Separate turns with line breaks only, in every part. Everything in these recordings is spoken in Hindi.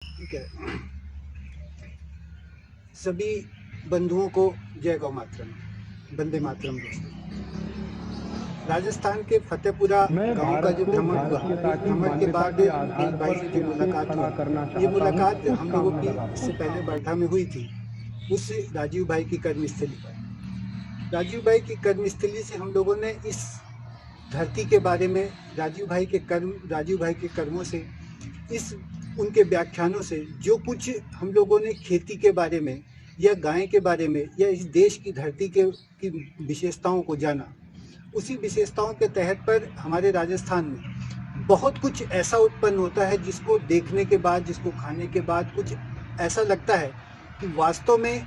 ठीक है। सभी बंधुओं को जय गौ मातरम, वंदे मातरम। दोस्तों, राजस्थान के फतेहपुरा
मैं
गांव का
भारत
जो
को
भ्रमण हुआ,
भारतीयता
उस
की
भ्रमण के
मान्यता
बाद
के
मुकेश
आधार
भाई
पर
से जो
फिर से
मुलाकात
खड़ा करना
हुई, ये
चाहता हूँ,
मुलाकात
उस
हम
काम
लोगों
में
की
लगा हूँ।
इससे पहले वर्धा में हुई थी, उस राजीव भाई की कर्मस्थली पर। राजीव भाई की कर्मस्थली से हम लोगों ने इस धरती के बारे में, राजीव भाई के कर्मों से, इस उनके व्याख्यानों से जो कुछ हम लोगों ने खेती के बारे में या गाय के बारे में या इस देश की धरती के की विशेषताओं को जाना। उसी विशेषताओं के तहत पर हमारे राजस्थान में बहुत कुछ ऐसा उत्पन्न होता है जिसको देखने के बाद, जिसको खाने के बाद कुछ ऐसा लगता है कि वास्तव में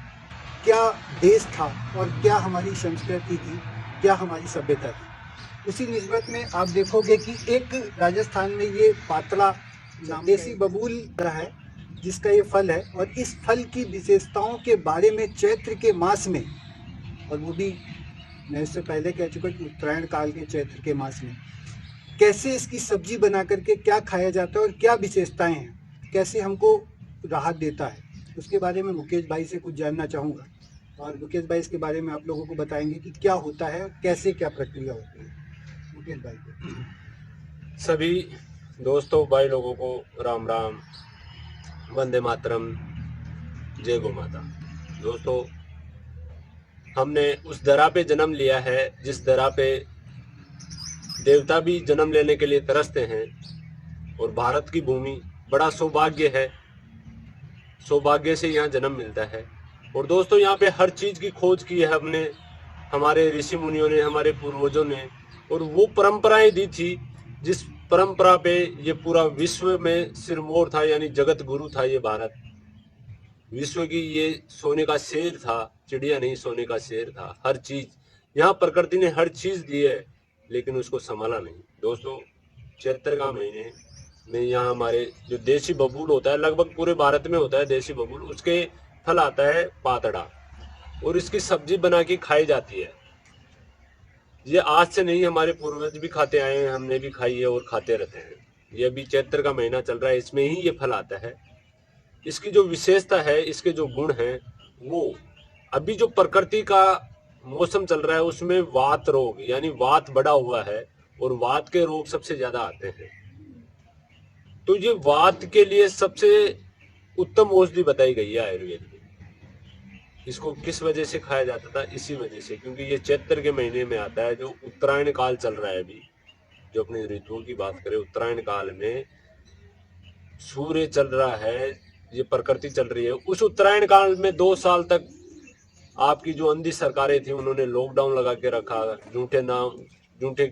क्या देश था और क्या हमारी संस्कृति थी, क्या हमारी सभ्यता थी। उसी निस्बत में आप देखोगे कि एक राजस्थान में ये पातला देसी बबूल है जिसका ये फल है, और इस फल की विशेषताओं के बारे में चैत्र के मास में, और वो भी मैं इससे पहले कह चुका कि उत्तरायण काल के चैत्र के मास में कैसे इसकी सब्जी बना करके क्या खाया जाता है और क्या विशेषताएं हैं, कैसे हमको राहत देता है, उसके बारे में मुकेश भाई से कुछ जानना चाहूँगा। और मुकेश भाई इसके बारे में आप लोगों को बताएंगे कि क्या होता है, कैसे क्या प्रक्रिया होती है। मुकेश भाई को।
सभी दोस्तों भाई लोगों को राम राम, वंदे मातरम, जय गौ माता। दोस्तों, हमने उस दरा पे जन्म लिया है जिस दरा पे देवता भी जन्म लेने के लिए तरसते हैं, और भारत की भूमि बड़ा सौभाग्य है, सौभाग्य से यहाँ जन्म मिलता है। और दोस्तों, यहाँ पे हर चीज की खोज की है हमने, हमारे ऋषि मुनियों ने, हमारे पूर्वजों ने, और वो परंपराएं दी थी जिस परंपरा पे ये पूरा विश्व में सिरमौर था, यानी जगत गुरु था ये भारत। विश्व की ये सोने का शेर था, चिड़िया नहीं, सोने का शेर था। हर चीज यहाँ प्रकृति ने हर चीज दी है, लेकिन उसको संभाला नहीं। दोस्तों, चैत्र का महीने में यहाँ हमारे जो देसी बबूल होता है, लगभग पूरे भारत में होता है देसी बबूल, उसके फल आता है पातड़ा, और इसकी सब्जी बना के खाई जाती है। ये आज से नहीं, हमारे पूर्वज भी खाते आए हैं, हमने भी खाई है और खाते रहते हैं। ये अभी चैत्र का महीना चल रहा है, इसमें ही ये फल आता है। इसकी जो विशेषता है, इसके जो गुण हैं, वो अभी जो प्रकृति का मौसम चल रहा है उसमें वात रोग, यानी वात बढ़ा हुआ है, और वात के रोग सबसे ज्यादा आते हैं। तो ये वात के लिए सबसे उत्तम औषधि बताई गई है आयुर्वेद में। इसको किस वजह से खाया जाता था? इसी वजह से, क्योंकि ये चैत्र के महीने में आता है, जो उत्तरायण काल चल रहा है अभी। जो अपने ऋतुओं की बात करें, उत्तरायण काल में सूर्य चल रहा है, ये प्रकृति चल रही है। उस उत्तरायण काल में 2 साल तक आपकी जो अंधी सरकारें थी, उन्होंने लॉकडाउन लगा के रखा, झूठे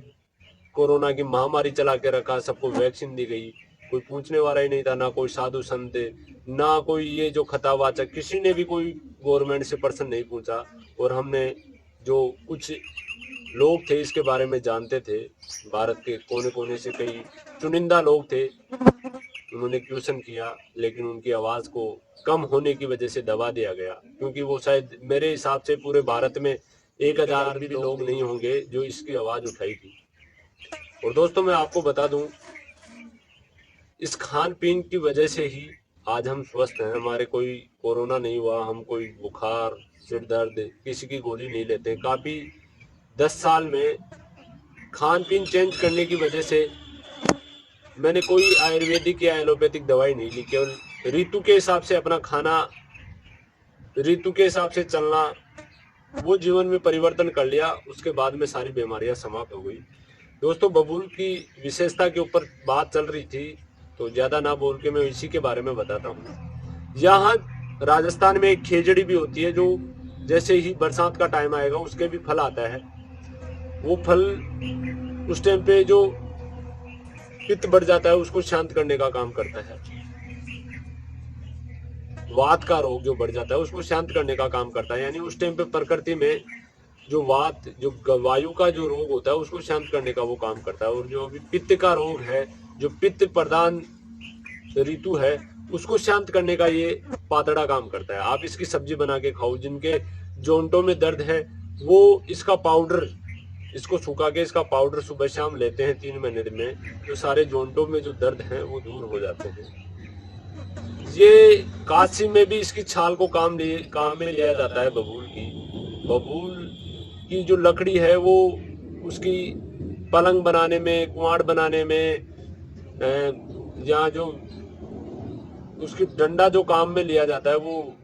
कोरोना की महामारी चला के रखा, सबको वैक्सीन दी गई, कोई पूछने वाला ही नहीं था, ना कोई साधु संत, ना कोई ये जो खतावाचक, किसी ने भी कोई गवर्नमेंट से पर्सन नहीं पूछा। और हमने जो कुछ लोग थे इसके बारे में जानते थे, भारत के कोने कोने से कई चुनिंदा लोग थे, उन्होंने क्वेश्चन किया, लेकिन उनकी आवाज को कम होने की वजह से दबा दिया गया, क्योंकि वो शायद मेरे हिसाब से पूरे भारत में 1000 भी लोग नहीं होंगे जो इसकी आवाज उठाई थी। और दोस्तों, मैं आपको बता दूं, इस खान पीन की वजह से ही आज हम स्वस्थ हैं। हमारे कोई कोरोना नहीं हुआ, हम कोई बुखार, सिर दर्द, किसी की गोली नहीं लेते। काफी 10 साल में खान पीन चेंज करने की वजह से मैंने कोई आयुर्वेदिक या एलोपैथिक दवाई नहीं ली, केवल ऋतु के हिसाब से अपना खाना, ऋतु के हिसाब से चलना, वो जीवन में परिवर्तन कर लिया। उसके बाद में सारी बीमारियां समाप्त हो गई। दोस्तों, बबूल की विशेषता के ऊपर बात चल रही थी, तो ज्यादा ना बोल के मैं इसी के बारे में बताता हूँ। यहाँ राजस्थान में एक खेजड़ी भी होती है, जो जैसे ही बरसात का टाइम आएगा उसके भी फल आता है। वो फल उस टाइम पे जो पित्त बढ़ जाता है उसको शांत करने का काम करता है। वात का रोग जो बढ़ जाता है उसको शांत करने का काम करता है, यानी उस टाइम पे प्रकृति में जो वात, जो वायु का जो रोग होता है उसको शांत करने का वो काम करता है। और जो अभी पित्त का रोग है, जो पित्त प्रधान ऋतु है, उसको शांत करने का ये पातड़ा काम करता है। आप इसकी सब्जी बना के खाओ। जिनके जोंटों में दर्द है वो इसका पाउडर, इसको सुखा के इसका पाउडर सुबह शाम लेते हैं 3 महीने में, तो सारे जोंटों में जो दर्द है वो दूर हो जाते हैं। ये काशी में भी इसकी छाल को काम में लिया जाता है। बबूल की जो लकड़ी है वो उसकी पलंग बनाने में, कुआड़ बनाने में, या जो उसकी डंडा जो काम में लिया जाता है वो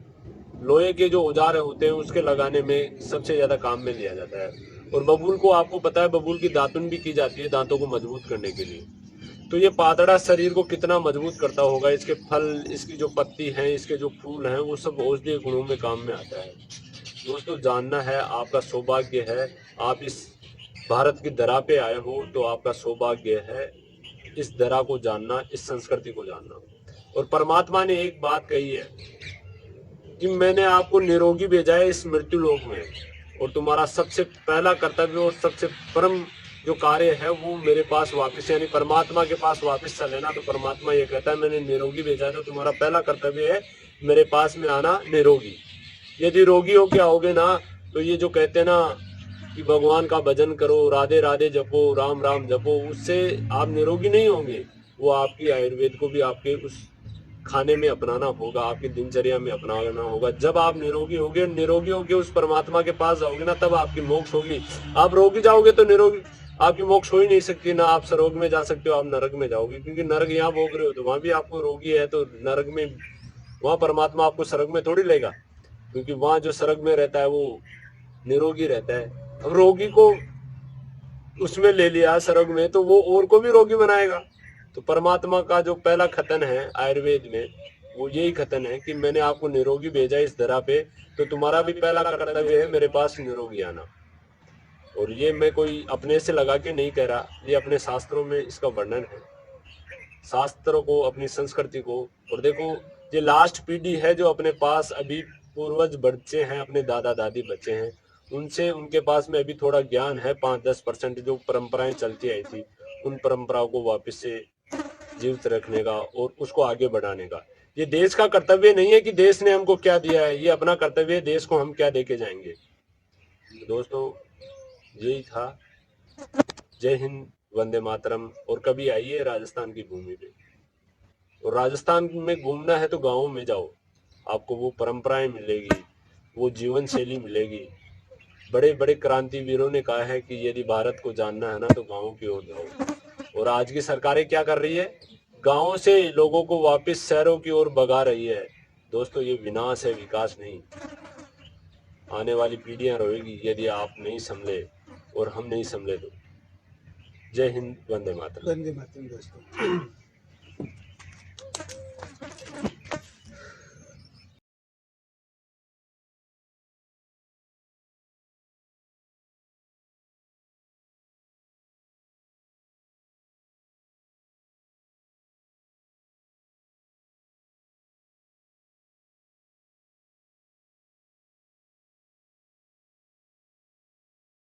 लोहे के जो औजार होते हैं उसके लगाने में सबसे ज्यादा काम में लिया जाता है। और बबूल को आपको पता है, बबूल की दातुन भी की जाती है दांतों को मजबूत करने के लिए। तो ये पातड़ा शरीर को कितना मजबूत करता होगा। इसके फल, इसकी जो पत्ती हैं, इसके जो फूल हैं, वो सब औषधीय गुणों में काम में आता है। दोस्तों, जानना है, आपका सौभाग्य है। आप इस भारत की धरा पे आए हो तो आपका सौभाग्य है इस धरा को जानना, इस संस्कृति को जानना। और परमात्मा ने एक बात कही है कि मैंने आपको निरोगी भेजा है इस मृत्यु लोक में, और तुम्हारा सबसे पहला कर्तव्य और सबसे परम जो कार्य है वो मेरे पास वापस, यानी परमात्मा के पास वापस चले ना। तो परमात्मा ये कहता है मैंने निरोगी भेजा है, तो तुम्हारा पहला कर्तव्य है मेरे पास में आना निरोगी। यदि रोगी हो के आओगे ना, तो ये जो कहते हैं ना कि भगवान का भजन करो, राधे राधे जपो, राम राम जपो, उससे आप निरोगी नहीं होंगे। वो आपकी आयुर्वेद को भी आपके उस खाने में अपनाना होगा, आपकी दिनचर्या में अपनाना होगा। जब आप निरोगी होगे उस परमात्मा के पास जाओगे ना, तब आपकी मोक्ष होगी। आप रोगी जाओगे तो निरोगी आपकी मोक्ष हो ही नहीं सकती। ना आप स्वर्ग में जा सकते हो, आप नरक में जाओगे, क्योंकि नरक यहाँ भोग रहे हो तो वहां भी आपको रोगी है, तो नरक में वहां परमात्मा आपको स्वर्ग में थोड़ी लेगा, क्योंकि वहां जो स्वर्ग में रहता है वो निरोगी रहता है। अब रोगी को उसमें ले लिया स्वर्ग में, तो वो और को भी रोगी बनाएगा। तो परमात्मा का जो पहला खतन है आयुर्वेद में, वो यही खतन है कि मैंने आपको निरोगी भेजा इस धरा पे, तो तुम्हारा भी पहला कर्तव्य है मेरे पास निरोगी आना। और ये मैं कोई अपने से लगा के नहीं कह रहा, ये अपने शास्त्रों में इसका वर्णन है। शास्त्रों को, अपनी संस्कृति को। और देखो, ये लास्ट पीढ़ी है जो अपने पास अभी पूर्वज बच्चे हैं, अपने दादा दादी बच्चे हैं, उनसे उनके पास में अभी थोड़ा ज्ञान है, 5-10% जो परंपराएं चलती आई थी, उन परंपराओं को वापस से जीवित रखने का और उसको आगे बढ़ाने का। ये देश का कर्तव्य नहीं है कि देश ने हमको क्या दिया है, ये अपना कर्तव्य है देश को हम क्या देके जाएंगे। दोस्तों, यही था। जय हिंद, वंदे मातरम। और कभी आइए राजस्थान की भूमि पे, और राजस्थान में घूमना है तो गाँव में जाओ, आपको वो परंपराएं मिलेगी, वो जीवन शैली मिलेगी। बड़े बड़े क्रांतिवीरों ने कहा है कि यदि भारत को जानना है ना तो गाँव की ओर जाओ। और आज की सरकारें क्या कर रही है, गाँव से लोगों को वापस शहरों की ओर भगा रही है। दोस्तों, ये विनाश है, विकास नहीं। आने वाली पीढ़ियां रोएगी यदि आप नहीं संभले और हम नहीं संभले तो। जय हिंद, वंदे मातरम।
वंदे मातरम दोस्तों।